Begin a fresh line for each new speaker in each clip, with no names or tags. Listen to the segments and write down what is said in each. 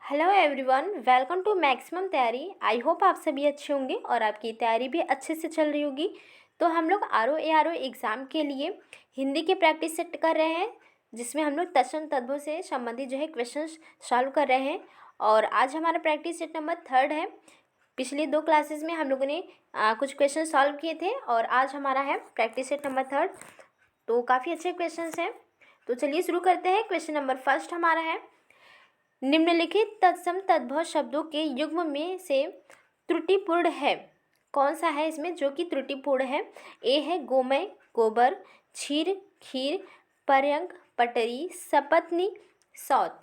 Hello everyone, welcome to maximum तैयारी। I hope आप सभी अच्छे होंगे और आपकी तैयारी भी अच्छे से चल रही होगी। तो हम लोग आर ओ एग्ज़ाम के लिए हिंदी की प्रैक्टिस सेट कर रहे हैं, जिसमें हम लोग तत्सम तद्भव से संबंधित जो है क्वेश्चंस सॉल्व कर रहे हैं। और आज हमारा प्रैक्टिस सेट नंबर 3 है। पिछली 2 क्लासेस में हम लोगों ने कुछ क्वेश्चन सॉल्व किए थे और आज हमारा है प्रैक्टिस सेट नंबर 3। तो काफ़ी अच्छे क्वेश्चन हैं। तो चलिए शुरू करते हैं। क्वेश्चन नंबर फर्स्ट हमारा है, निम्नलिखित तत्सम तद्भव शब्दों के युग्म में से त्रुटिपूर्ण है। कौन सा है इसमें जो कि त्रुटिपूर्ण है? ए है गोमय गोबर, क्षीर खीर, पर्यंक पटरी, सपत्नी सौत।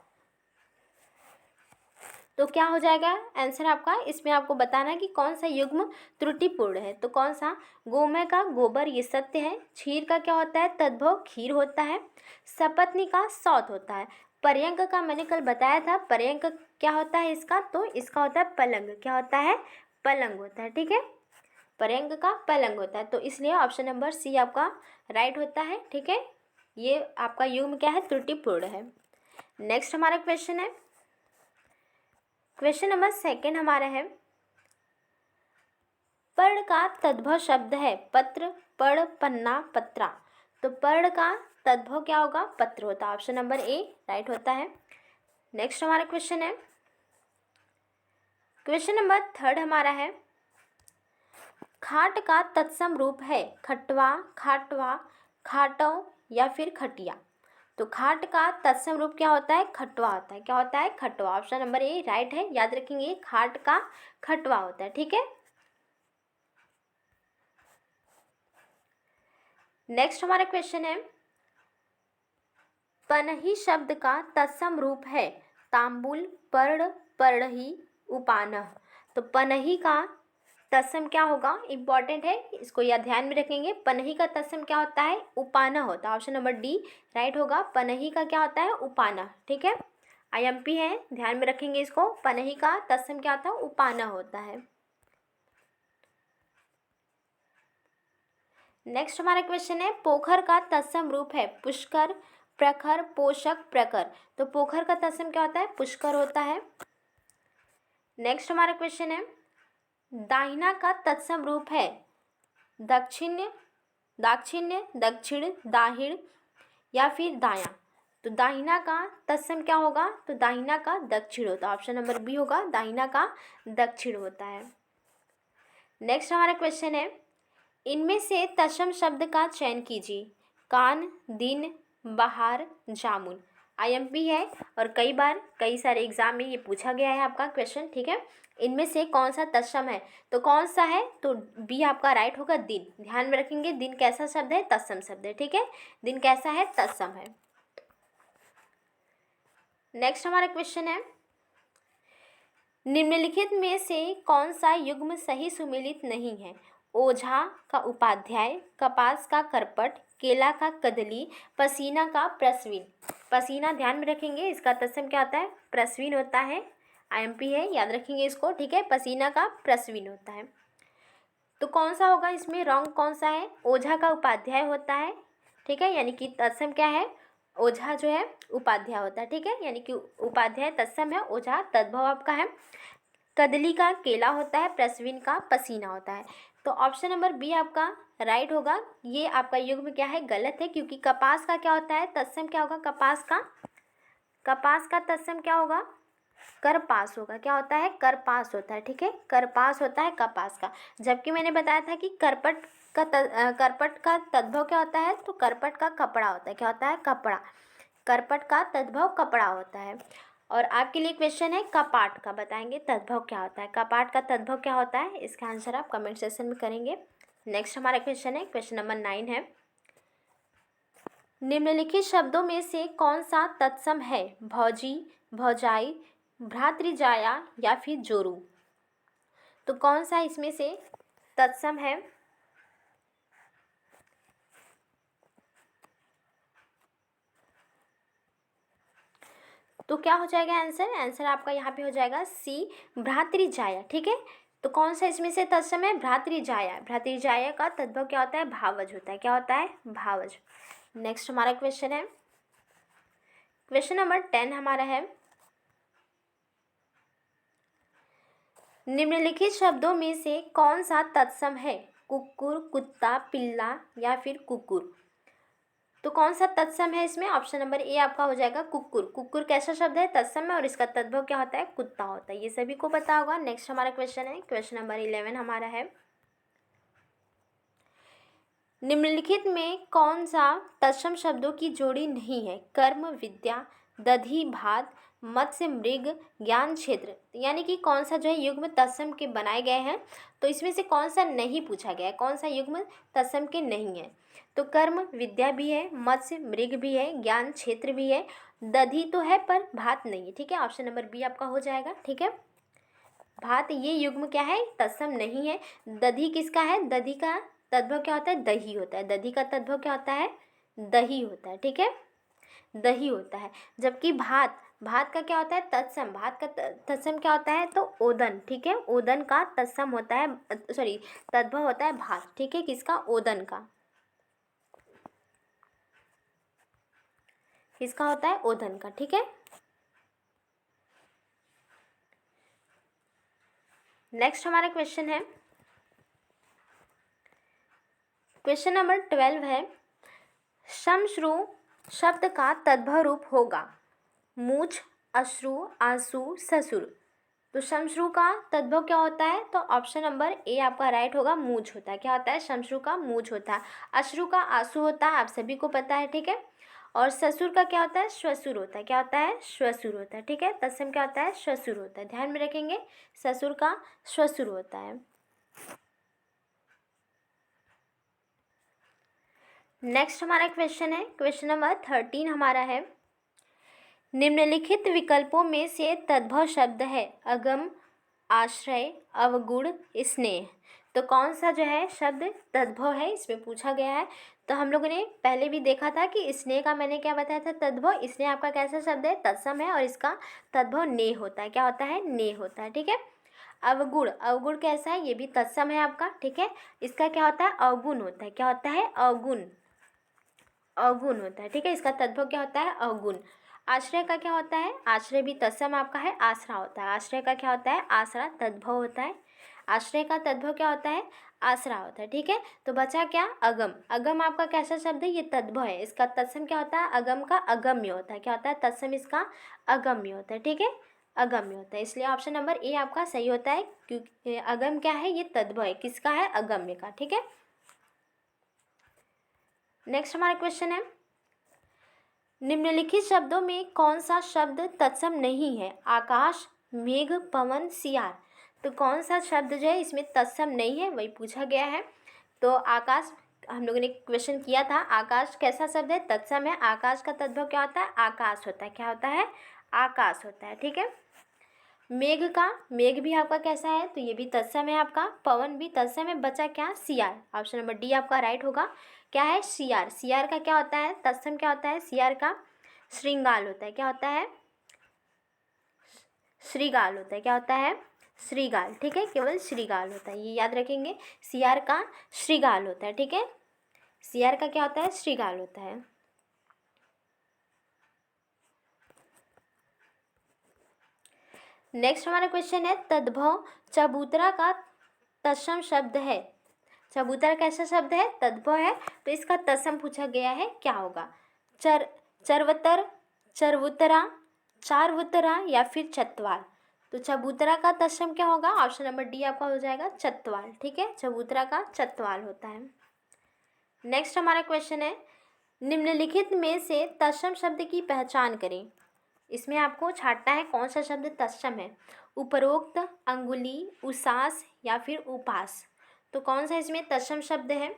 तो क्या हो जाएगा आंसर आपका? इसमें आपको बताना है कि कौन सा युग्म त्रुटिपूर्ण है। तो कौन सा? गोमय का गोबर ये सत्य है। क्षीर का क्या होता है? तद्भव खीर होता है। सपत्नी का सौत होता है। पर्यंक का मैंने कल बताया था, पर्यंक क्या होता है इसका? तो इसका होता है पलंग। क्या होता है? पलंग होता है। ठीक है, पर्यंक का पलंग होता है। तो इसलिए ऑप्शन नंबर सी आपका राइट होता है। ठीक है, ये आपका युग्म क्या है? त्रुटिपूर्ण है। नेक्स्ट हमारा क्वेश्चन है, क्वेश्चन नंबर 2 हमारा है, पर्ण का तद्भव शब्द है पत्र, पर्ण, पन्ना, पत्रा। तो पर्ण का तद्भव क्या होगा? पत्र होता है। ऑप्शन नंबर ए राइट होता है। नेक्स्ट हमारा क्वेश्चन है, क्वेश्चन नंबर 3 हमारा है, खाट का तत्सम रूप है खटवा, खाटवा, खाटव या फिर खटिया। तो खाट का तत्सम रूप क्या होता है? खटवा होता है। क्या होता है? खटवा। ऑप्शन नंबर ए राइट है। याद रखेंगे, खाट का खटवा होता है। ठीक है, नेक्स्ट हमारा क्वेश्चन है, पनही शब्द का तत्सम रूप है तांबुल, पर्ण, पर्णही, उपानह। तो पनही का तत्सम क्या होगा? इंपॉर्टेंट है, इसको या ध्यान में रखेंगे। पनही का तत्सम क्या होता है? उपानह होता है। ऑप्शन नंबर डी राइट होगा। पनही का क्या होता है? उपानह। ठीक है, आईएमपी है, ध्यान में रखेंगे इसको। पनही का तत्सम क्या होता है? उपानह होता है। नेक्स्ट हमारा क्वेश्चन है, पोखर का तत्सम रूप है पुष्कर, प्रखर, पोषक, प्रकर। तो पोखर का तत्सम क्या होता है? पुष्कर होता है। नेक्स्ट हमारा क्वेश्चन है, दाहिना का तत्सम रूप है दक्षिण्य, दाक्षिण्य, दक्षिण, दाहिण या फिर दायां। तो दाहिना का तत्सम क्या होगा? तो दाहिना का दक्षिण होता है। ऑप्शन नंबर बी होगा, दाहिना का दक्षिण होता है। नेक्स्ट हमारा क्वेश्चन है, इनमें से तत्सम शब्द का चयन कीजिए। कान, दिन, बहार, जामुन। आईएमपी है और कई बार कई सारे एग्जाम में ये पूछा गया है आपका क्वेश्चन। ठीक है, इनमें से कौन सा तत्सम है? तो कौन सा है? तो बी आपका राइट होगा, दिन। ध्यान में रखेंगे, दिन कैसा शब्द है? तत्सम शब्द है। ठीक है, दिन कैसा है? तत्सम है। नेक्स्ट हमारा क्वेश्चन है, निम्नलिखित में से कौन सा युग्म सही सुमेलित नहीं है? ओझा का उपाध्याय, कपास का करपट, केला का कदली, पसीना का प्रस्वीन। पसीना ध्यान में रखेंगे, इसका तत्सम क्या होता है? प्रस्वीन होता है। आईएमपी है, याद रखेंगे इसको। ठीक है, पसीना का प्रस्वीन होता है। तो कौन सा होगा इसमें? रॉन्ग कौन सा है? ओझा का उपाध्याय होता है। ठीक है, यानी कि तत्सम क्या है? ओझा जो है उपाध्याय होता है। ठीक है, यानी कि उपाध्याय तत्सम है, ओझा तद्भव आपका है। कदली का केला होता है, प्रस्वीन का पसीना होता है। तो ऑप्शन नंबर बी आपका राइट होगा। ये आपका युग्म क्या है? गलत है, क्योंकि कपास का क्या होता है? तत्सम क्या होगा? कपास का तत्सम क्या होगा? करपास होगा। क्या होता है? करपास होता है। ठीक है, करपास होता है कपास का। जबकि मैंने बताया था कि करपट का तद्भव क्या होता है? तो करपट का कपड़ा होता है। क्या होता है? कपड़ा। करपट का तद्भव कपड़ा होता है। और आपके लिए क्वेश्चन है कपाट का, बताएंगे तद्भव क्या होता है? कपाट का तद्भव क्या होता है? इसका आंसर आप कमेंट सेक्शन में करेंगे। नेक्स्ट हमारा क्वेश्चन है, क्वेश्चन नंबर 9 है, निम्नलिखित शब्दों में से कौन सा तत्सम है? भौजी, भौजाई, भ्रातृजाया या फिर जोरू। तो कौन सा इसमें से तत्सम है? तो क्या हो जाएगा आंसर? आंसर आपका यहाँ पे हो जाएगा सी, भ्रातृजाया। ठीक है, तो कौन सा इसमें से तत्सम है? भ्रातृजाया। भ्रातृजाया का तद्भव क्या होता है? भावज होता है। क्या होता है? भावज। नेक्स्ट हमारा क्वेश्चन है, क्वेश्चन नंबर 10 हमारा है, निम्नलिखित शब्दों में से कौन सा तत्सम है? कुक्कुर, कुत्ता, पिल्ला या फिर कुकुर। तो कौन सा तत्सम है इसमें? ऑप्शन नंबर ए आपका हो जाएगा कुक्कुर। कुक्कुर कैसा शब्द है? तत्सम है और इसका तद्भव क्या होता है? कुत्ता होता है। ये सभी को पता होगा। नेक्स्ट हमारा क्वेश्चन है, क्वेश्चन नंबर 11 हमारा है, निम्नलिखित में कौन सा तत्सम शब्दों की जोड़ी नहीं है? कर्म, विद्या, दधि, भात, मत्स्य, मृग, ज्ञान, क्षेत्र। यानी कि कौन सा जो है युग्म तत्सम के बनाए गए हैं, तो इसमें से कौन सा नहीं पूछा गया है, कौन सा युग्म तत्सम के नहीं है? तो कर्म, विद्या भी है, मत्स्य, मृग भी है, ज्ञान, क्षेत्र भी है, दधि तो है पर भात नहीं है। ठीक है, ऑप्शन नंबर बी आपका हो जाएगा। ठीक है, भात ये युग्म क्या है? तत्सम नहीं है। दधि किसका है? दधि का तद्भव क्या होता है? दही होता है। दधि का तद्भव क्या होता है? दही होता है। ठीक है, दही होता है। जबकि भात, भात का क्या होता है? तत्सम। भात का तत्सम क्या होता है? तो ओदन। ठीक है, ओदन का तत्सम होता है, सॉरी तद्भव होता है भात। ठीक है, किसका? ओदन का। किसका होता है? ओदन का। ठीक है, नेक्स्ट हमारा क्वेश्चन है, क्वेश्चन नंबर 12 है, शमश्रु शब्द का तद्भव रूप होगा मूछ, अश्रु, आंसू, ससुर। तो शमश्रु का तद्भव क्या होता है? तो ऑप्शन नंबर ए आपका राइट होगा, मूछ होता है। क्या होता है? शमश्रु का मूछ होता है। अश्रु का आंसू होता है, आप सभी को पता है। ठीक है, और ससुर का क्या होता है? श्वसुर होता है। क्या होता है? श्वसुर होता है। ठीक है, तत्सम क्या होता है? श्वसुर होता है। ध्यान में रखेंगे, ससुर का श्वसुर होता है। नेक्स्ट हमारा क्वेश्चन है, क्वेश्चन नंबर 13 हमारा है, निम्नलिखित विकल्पों में से तद्भव शब्द है अगम, आश्रय, अवगुण, स्नेह। तो कौन सा जो है शब्द तद्भव है, इसमें पूछा गया है। तो हम लोगों ने पहले भी देखा था कि स्नेह का मैंने क्या बताया था? तद्भव। स्नेह आपका कैसा शब्द है? तत्सम है और इसका तद्भव ने होता है। क्या होता है? ने होता है। ठीक है, अवगुण, अवगुण कैसा है? ये भी तत्सम है आपका। ठीक है, इसका क्या होता है? अवगुण होता है। क्या होता है? अवगुण, अवगुण होता है। ठीक है, इसका तद्भव क्या होता है? अवगुण। आश्रय का क्या होता है? आश्रय भी तत्सम आपका है, आसरा होता है। आश्रय का क्या होता है? आसरा तद्भव होता है। आश्रय का तद्भव क्या होता है? आसरा होता है। ठीक है, तो बचा क्या? अगम। अगम आपका कैसा शब्द है? ये तद्भव है। इसका तत्सम क्या होता है? अगम का अगम्य होता है। क्या होता है? तत्सम इसका अगम्य होता है। ठीक है, अगम्य होता है। इसलिए ऑप्शन नंबर ए आपका सही होता है, क्योंकि अगम क्या है? ये तद्भव है। किसका है? अगम्य का। ठीक है, नेक्स्ट हमारा क्वेश्चन है, निम्नलिखित शब्दों में कौन सा शब्द तत्सम नहीं है? आकाश, मेघ, पवन, सियार। तो कौन सा शब्द जो है इसमें तत्सम नहीं है, वही पूछा गया है। तो आकाश, हम लोगों ने क्वेश्चन किया था, आकाश कैसा शब्द है? तत्सम है। आकाश का तद्भव क्या होता है? आकाश होता है। क्या होता है? आकाश होता है। ठीक है, मेघ का, मेघ भी आपका कैसा है? तो ये भी तत्सम है आपका। पवन भी तत्सम है। बचा क्या? सियार। ऑप्शन नंबर डी आपका राइट होगा। क्या है? सियार। सियार का क्या होता है? तत्सम क्या होता है? सियार का श्रृंगाल होता है। क्या होता है? श्रीगाल होता है। क्या होता है? श्रीगाल। ठीक है, केवल श्रीगाल होता है, ये याद रखेंगे। सियार का श्रीगाल होता है। ठीक है, सियार का क्या होता है? श्रीगाल होता है। नेक्स्ट हमारा क्वेश्चन है, तद्भव चबूतरा का तत्सम शब्द है। चबूतरा कैसा शब्द है? तद्भव है। तो इसका तत्सम पूछा गया है, क्या होगा? चरवतर, चरवुतरा, चारवुतरा या फिर चतवाल। तो चबूतरा का तत्सम क्या होगा? ऑप्शन नंबर डी आपका हो जाएगा, चतवाल। ठीक है, चबूतरा का चतवाल होता है। नेक्स्ट हमारा क्वेश्चन है, निम्नलिखित में से तत्सम शब्द की पहचान करें। इसमें आपको छांटना है कौन सा शब्द तत्सम है। उपरोक्त, अंगुली, उसास या फिर उपास। तो कौन सा इसमें तत्सम शब्द है?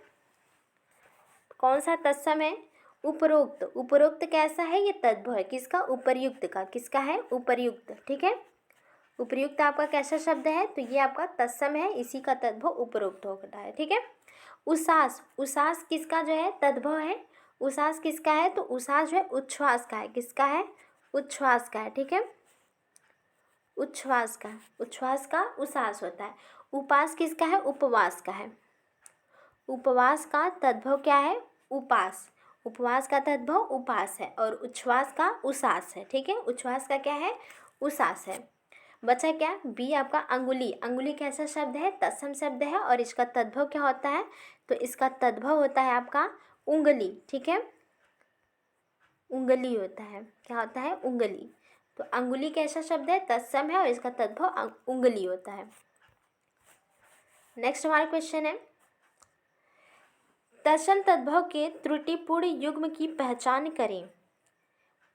कौन सा तत्सम है? उपरोक्त। उपरोक्त कैसा है? ये तद्भव है। किसका? उपर्युक्त का। किसका है? उपर्युक्त। ठीक है, उपर्युक्त आपका कैसा शब्द है? तो ये आपका तत्सम है, इसी का तद्भव उपरोक्त होता है। ठीक है, उसास, उसास किसका जो है तद्भव है? उसास किसका है? तो उसास जो है उच्छ्वास का है। किसका है? उच्छ्वास का है। ठीक है, उच्छ्वास का, उच्छ्वास का उसास होता है। उपास किसका है? उपवास का है। उपवास का तद्भव क्या है? उपास। उपवास का तद्भव उपास है और उच्छ्वास का उसास है। ठीक है, उच्छ्वास का क्या है? उसास है। बचा क्या, बी आपका अंगुली। अंगुली कैसा शब्द है, तत्सम शब्द है और इसका तद्भव क्या होता है, तो इसका तद्भव होता है आपका उंगली। ठीक है, उंगली होता है, क्या होता है, उंगली। तो अंगुली कैसा शब्द है, तत्सम है और इसका तद्भव उंगली होता है। नेक्स्ट हमारा क्वेश्चन है, तत्सम तद्भव के त्रुटिपूर्ण युग्म की पहचान करें।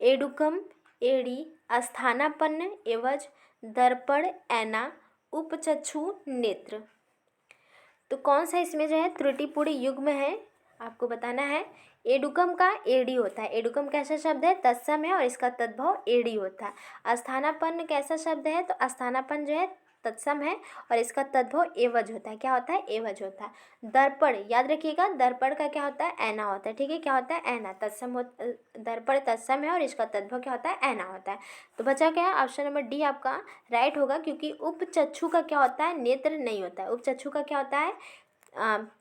एडुकम, एड़ी, अस्थानापन्न, एवज, दर्पण, ऐना, उपचक्षु, नेत्र। तो कौन सा इसमें जो है त्रुटिपूर्ण युग्म है, आपको बताना है। एडुकम का एडी होता है। एडुकम कैसा शब्द है, तत्सम है और इसका तद्भव एडी होता है। अस्थानापन्न कैसा शब्द है, तो अस्थानापन्न जो है तत्सम है और इसका तद्भव एवज होता है। क्या होता है, एवज होता है। दर्पण, याद रखिएगा, दर्पण का क्या होता है, ऐना होता है। ठीक है, क्या होता है, ऐना। तत्सम दर्पण तत्सम है और इसका तद्भव क्या होता है, ऐना होता है। तो बचा क्या है, ऑप्शन नंबर डी आपका राइट होगा, क्योंकि उपचक्षु का क्या होता है, नेत्र नहीं होता है। उपचक्षु का क्या होता है,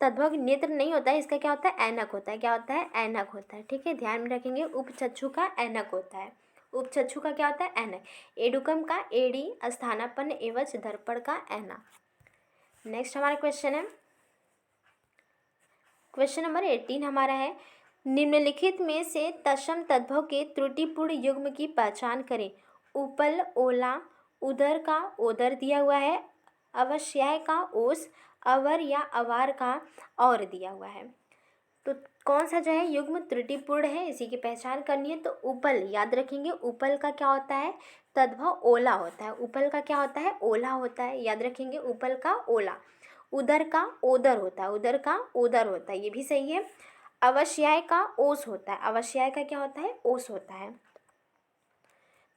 तद्भव नेत्र नहीं होता है, इसका क्या होता है, ऐनक होता है। क्या होता है, ऐनक होता है। ठीक है, ध्यान में रखेंगे, उपचक्षु का ऐनक होता है। उपचक्षु का क्या होता है, ऐनक। एडुकम का एडी, अस्थानापन्न, एवज, दर्पण का ऐना। नेक्स्ट हमारा क्वेश्चन है, क्वेश्चन नंबर 18 हमारा है, निम्नलिखित में से तत्सम तद्भव के त्रुटिपूर्ण युग्म की पहचान करें। उपल, ओला, उदर का ओदर दिया हुआ है, अवश्य का ओस, अवर या अवार का और दिया हुआ है। तो कौन सा जो है युग्म त्रुटिपूर्ण है, इसी की पहचान करनी है। तो उपल, याद रखेंगे, उपल का क्या होता है, तद्भव ओला होता है। उपल का क्या होता है, ओला होता है, याद रखेंगे, उपल का ओला। उदर का ओदर होता है, उदर का ओदर होता है, ये भी सही है। अवश्य का ओस होता है, अवश्य का क्या होता है, ओस होता है।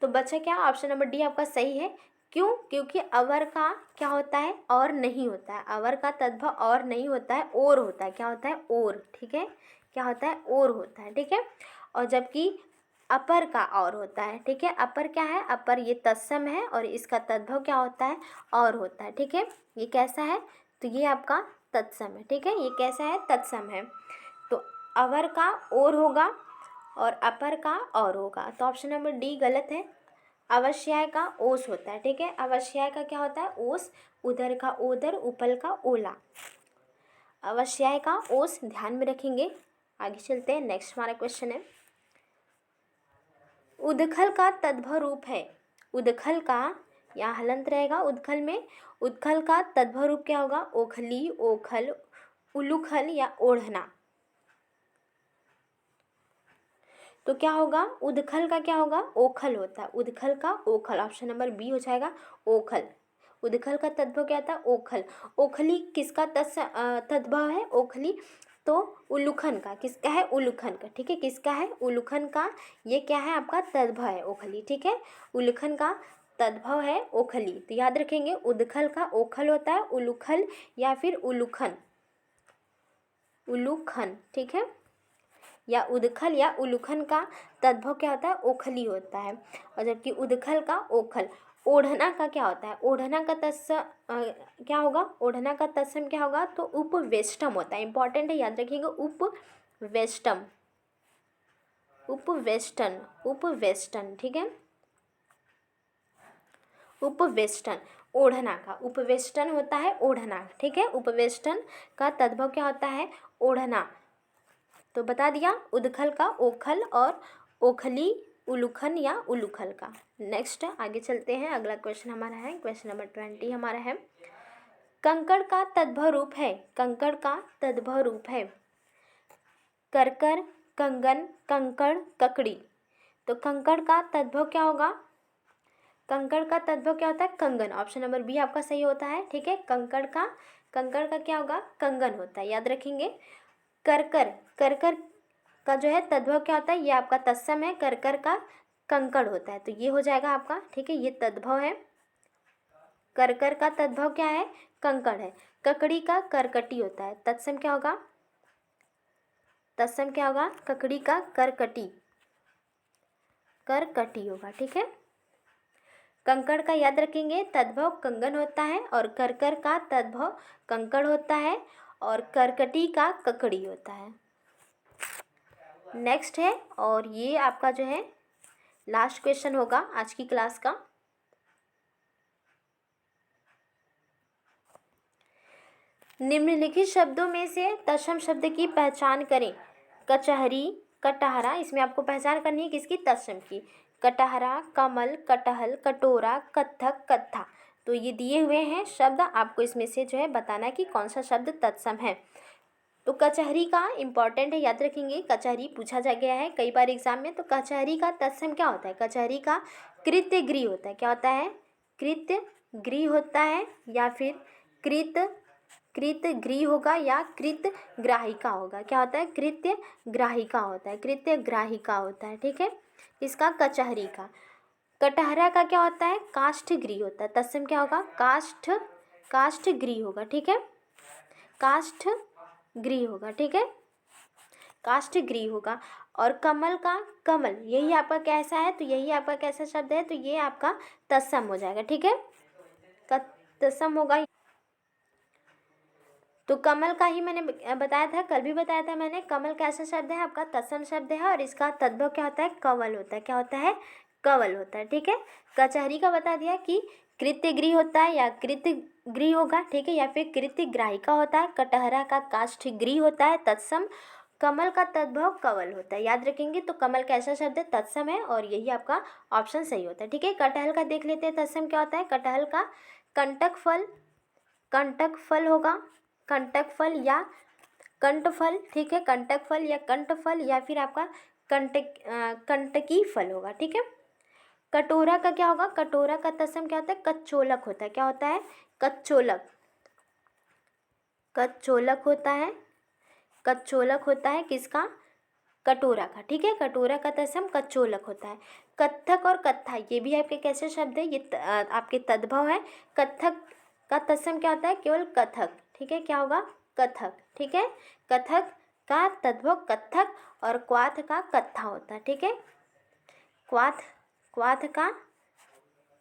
तो बचा क्या, ऑप्शन नंबर डी आपका सही है। क्यों, क्योंकि अवर का क्या होता है, और नहीं होता है। अवर का तद्भव और नहीं होता है, और होता है। क्या होता है, और। ठीक है, क्या होता है, और होता है। ठीक है, और जबकि अपर का और होता है। ठीक है, अपर क्या है, अपर ये तत्सम है और इसका तद्भव क्या होता है, और होता है। ठीक है, ये कैसा है, तो ये आपका तत्सम है। ठीक है, ये कैसा है, तत्सम है। तो अवर का और होगा और अपर का और होगा, तो ऑप्शन नंबर डी गलत है। अवश्य का ओस होता है। ठीक है, अवश्य का क्या होता है, ओस। उदर का ओदर, उपल का ओला। अवश्य का ओस ध्यान में रखेंगे। आगे चलते हैं, नेक्स्ट हमारा क्वेश्चन है, उदखल का तद्भव रूप है। उदखल का, यहाँ हलंत रहेगा उदखल में। उदखल का तद्भव रूप क्या होगा, ओखली, ओखल, उलूखल या ओढ़ना। तो क्या होगा, उदखल का क्या होगा, ओखल होता है। उदखल का ओखल, ऑप्शन नंबर बी हो जाएगा, ओखल। उदखल का तद्भव क्या था, ओखल। ओखली किसका तद्भव है, ओखली, तो उल्लूखन का। किसका है, उल्लूखन का। ठीक है, किसका है, उल्लूखन का। ये क्या है, आपका तद्भव है, ओखली। ठीक है, उल्लूखन का तद्भव है ओखली। तो याद रखेंगे, उदखल का ओखल होता है, उल्लूखल या फिर उल्लूखन, उल्लूखन। ठीक है, या उदखल या उलूखन का तद्भव क्या होता है, ओखली होता है। और जबकि उदखल का ओखल। ओढ़ना का क्या होता है, ओढ़ना का क्या होगा, ओढ़ना का तत्सम क्या होगा, तो उपवेष्टम होता है। इंपॉर्टेंट है, याद रखिएगा, उपवेष्टम, उपवेष्टन, उपवेष्टन। ठीक है, उपवेष्टन, ओढ़ना का उपवेष्टन होता है, ओढ़ना। ठीक है, उपवेष्टन का तद्भव क्या होता है, ओढ़ना। तो बता दिया, उदखल का ओखल और ओखली, उलूखन या उलूखल का। नेक्स्ट आगे चलते हैं, अगला क्वेश्चन हमारा है, क्वेश्चन नंबर 20 हमारा है, कंकड़ का तद्भव रूप है। कंकड़ का तद्भव रूप है, करकर, कंगन, कंकड़, ककड़ी। तो कंकड़ का तद्भव क्या होगा, कंकड़ का तद्भव क्या होता है, कंगन। ऑप्शन नंबर बी आपका सही होता है। ठीक है, कंकड़ का क्या होगा, कंगन होता है, याद रखेंगे। करकर, करकर का जो है तद्भव क्या होता है, ये आपका तत्सम है, करकर का कंकड़ होता है, तो ये हो जाएगा आपका। ठीक है, ये तद्भव है। करकर का तद्भव क्या है, कंकड़ है। ककड़ी का करकटी होता है, तत्सम क्या होगा, तत्सम क्या होगा, ककड़ी का करकटी, करकटी होगा। ठीक है, कंकड़ का याद रखेंगे, तद्भव कंगन होता है और करकर का तद्भव कंकड़ होता है और करकटी का ककड़ी होता है। नेक्स्ट है, और ये आपका जो है लास्ट क्वेश्चन होगा आज की क्लास का। निम्नलिखित शब्दों में से तत्सम शब्द की पहचान करें। कचहरी, कटहरा, इसमें आपको पहचान करनी है किसकी, तत्सम की। कटहरा, कमल, कटहल, कटोरा, कत्थक, कत्था। तो ये दिए हुए हैं शब्द, आपको इसमें से जो है बताना है कि कौन सा शब्द तत्सम है। तो कचहरी का इम्पॉर्टेंट है, याद रखेंगे, कचहरी पूछा जा गया है कई बार एग्जाम में। तो कचहरी का तत्सम क्या होता है, कचहरी का कृत्य गृह होता है। क्या होता है, कृत्य गृह होता है, या फिर कृत गृह होगा, या कृत ग्राहिका होगा। क्या होता है, कृत्य ग्राहिका होता है, कृत्य ग्राहिका होता है, ठीक है, इसका कचहरी का। कटहरा का क्या होता है, काष्ठ गृह होता है, तत्सम क्या होगा, काष्ठ गृह होगा, ठीक है, काष्ठ गृह होगा, ठीक है, काष्ठ गृह होगा। और कमल का कमल, यही आपका कैसा है, तो यही आपका कैसा शब्द है, तो ये आपका तत्सम हो जाएगा, ठीक है, तत्सम होगा। तो कमल का ही मैंने बताया था, कल भी बताया था मैंने, कमल कैसा शब्द है, आपका तत्सम शब्द है, और इसका तद्भव क्या होता है, कवल होता है। क्या होता है, कवल होता है, ठीक है। कचहरी का बता दिया कि कृत्य गृह होता है या कृत्य गृह होगा, ठीक है, या फिर कृत्य ग्राहिका होता है। कटहरा का काष्ठ गृह होता है, तत्सम। कमल का तद्भव कवल होता है, याद रखेंगे। तो कमल कैसा शब्द है, तत्सम है, और यही आपका ऑप्शन सही होता है, ठीक है। कटहल का देख लेते हैं, तत्सम क्या होता है। कटहल का कंटक फल होगा, कंटक फल या कंठ फल, ठीक है, कंटक फल या कंठ फल, या फिर आपका कंटकी फल होगा, ठीक है। कटोरा का क्या होगा, कटोरा का तत्सम क्या होता है, कच्चोलक होता है। क्या होता है, कच्चोलक होता है, कच्चोलक होता है किसका, कटोरा का, ठीक है। कटोरा का तत्सम कच्चोलक होता है। कत्थक और कत्था, ये भी आपके कैसे शब्द है, ये आपके तद्भव है। कत्थक का तत्सम क्या होता है, केवल कथक, ठीक है, क्या होगा, कथक, ठीक है। कथक का तद्भव कत्थक, और क्वाथ का कत्था होता है, ठीक है। क्वाथ का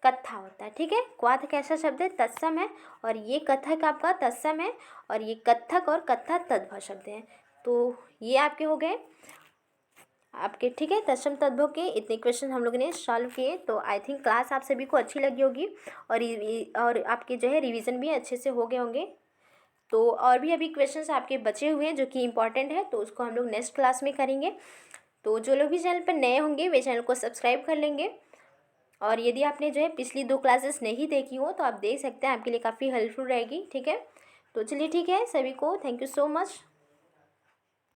कत्था होता है, ठीक है। क्वाथ कैसा शब्द है, तत्सम है, और ये कथक आपका तत्सम है, और ये कत्थक और कत्था तद्भव शब्द हैं। तो ये आपके हो गए आपके, ठीक है, तत्सम तद्भव के इतने क्वेश्चन हम लोगों ने सॉल्व किए। तो आई थिंक क्लास आप सभी को अच्छी लगी होगी, और आपके जो है रिवीजन भी अच्छे से हो गए होंगे। तो और भी अभी क्वेश्चंस आपके बचे हुए हैं जो कि इंपॉर्टेंट है, तो उसको हम लोग नेक्स्ट क्लास में करेंगे। तो जो लोग भी चैनल पर नए होंगे वे चैनल को सब्सक्राइब कर लेंगे, और यदि आपने जो है पिछली 2 क्लासेस नहीं देखी हो तो आप देख सकते हैं, आपके लिए काफ़ी हेल्पफुल रहेगी, ठीक है। तो चलिए, ठीक है, सभी को थैंक यू सो मच।